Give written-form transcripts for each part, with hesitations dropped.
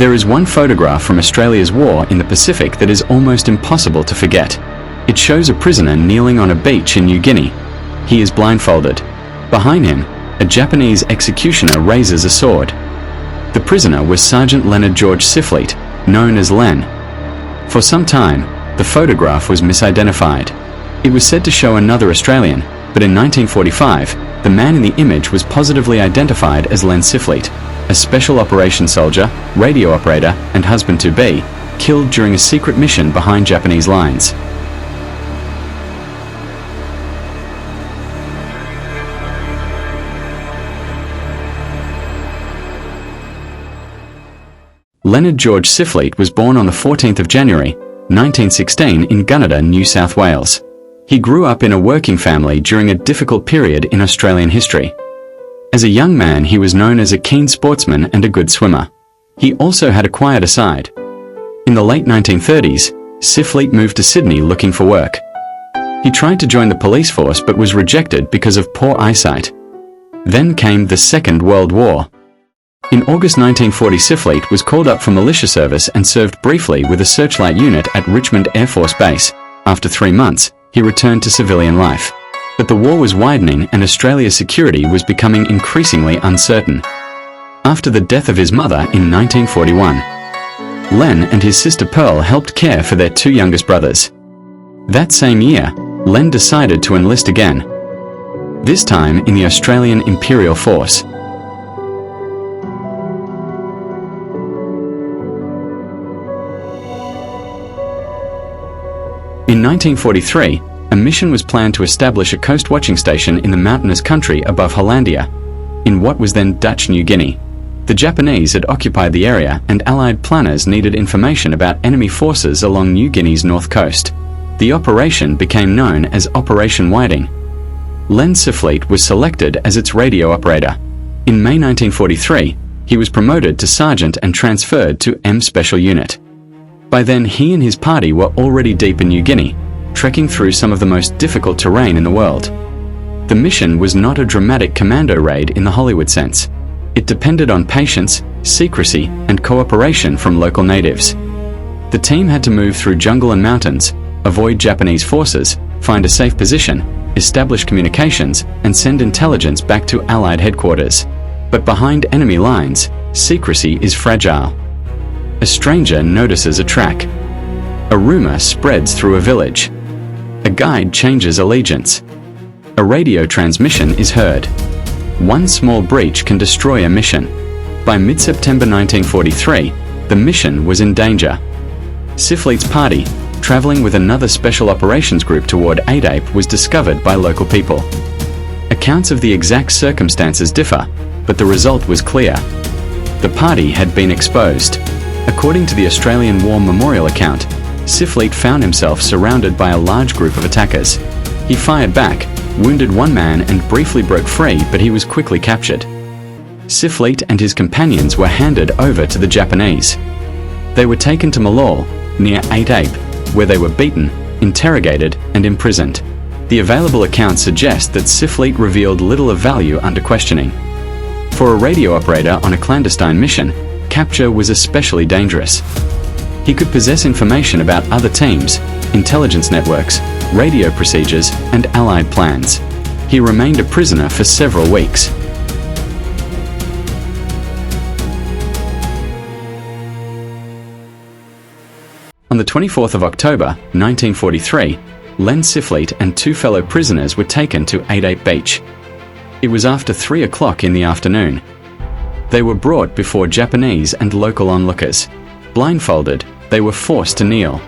There is one photograph from Australia's war in the Pacific that is almost impossible to forget. It shows a prisoner kneeling on a beach in New Guinea. He is blindfolded. Behind him, a Japanese executioner raises a sword. The prisoner was Sergeant Leonard George Siffleet, known as Len. For some time, the photograph was misidentified. It was said to show another Australian, but in 1945, the man in the image was positively identified as Len Siffleet, a special operations soldier, radio operator, and husband-to-be, killed during a secret mission behind Japanese lines. Leonard George Siffleet was born on the 14th of January, 1916 in Guinea, New South Wales. He grew up in a working family during a difficult period in Australian history. As a young man, he was known as a keen sportsman and a good swimmer. He also had a quieter side. In the late 1930s, Siffleet moved to Sydney looking for work. He tried to join the police force but was rejected because of poor eyesight. Then came the Second World War. In August 1940, Siffleet was called up for militia service and served briefly with a searchlight unit at Richmond Air Force Base. After 3 months, he returned to civilian life. But the war was widening and Australia's security was becoming increasingly uncertain. After the death of his mother in 1941, Len and his sister Pearl helped care for their 2 youngest brothers. That same year, Len decided to enlist again, this time in the Australian Imperial Force. In 1943, a mission was planned to establish a coast watching station in the mountainous country above Hollandia, in what was then Dutch New Guinea. The Japanese had occupied the area and Allied planners needed information about enemy forces along New Guinea's north coast. The operation became known as Operation Whiting. Len Siffleet was selected as its radio operator. In May 1943, he was promoted to sergeant and transferred to M Special Unit. By then, he and his party were already deep in New Guinea, trekking through some of the most difficult terrain in the world. The mission was not a dramatic commando raid in the Hollywood sense. It depended on patience, secrecy, and cooperation from local natives. The team had to move through jungle and mountains, avoid Japanese forces, find a safe position, establish communications, and send intelligence back to Allied headquarters. But behind enemy lines, secrecy is fragile. A stranger notices a track. A rumor spreads through a village. A guide changes allegiance. A radio transmission is heard. One small breach can destroy a mission. By mid-September 1943, the mission was in danger. Siffleet's party, traveling with another special operations group toward Adape, was discovered by local people. Accounts of the exact circumstances differ, but the result was clear. The party had been exposed. According to the Australian War Memorial account, Siffleet found himself surrounded by a large group of attackers. He fired back, wounded one man and briefly broke free, but he was quickly captured. Siffleet and his companions were handed over to the Japanese. They were taken to Malal, near Adape, where they were beaten, interrogated, and imprisoned. The available accounts suggest that Siffleet revealed little of value under questioning. For a radio operator on a clandestine mission, capture was especially dangerous. He could possess information about other teams, intelligence networks, radio procedures, and Allied plans. He remained a prisoner for several weeks. On the 24th of October, 1943, Len Siffleet and 2 fellow prisoners were taken to Adape Beach. It was after 3 o'clock in the afternoon. They were brought before Japanese and local onlookers. Blindfolded, they were forced to kneel.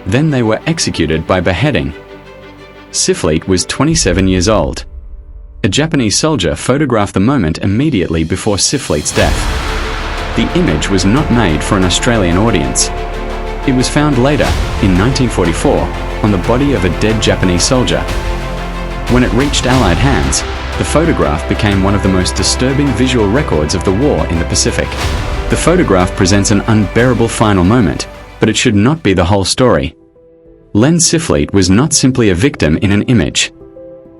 Then they were executed by beheading. Siffleet was 27 years old. A Japanese soldier photographed the moment immediately before Siffleet's death. The image was not made for an Australian audience. It was found later, in 1944, on the body of a dead Japanese soldier. When it reached Allied hands, the photograph became one of the most disturbing visual records of the war in the Pacific. The photograph presents an unbearable final moment, but it should not be the whole story. Len Siffleet was not simply a victim in an image.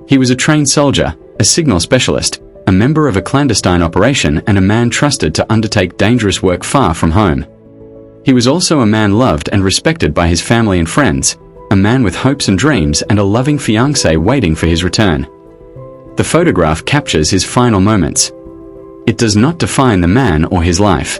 He was a trained soldier, a signal specialist, a member of a clandestine operation and a man trusted to undertake dangerous work far from home. He was also a man loved and respected by his family and friends, a man with hopes and dreams and a loving fiancée waiting for his return. The photograph captures his final moments. It does not define the man or his life.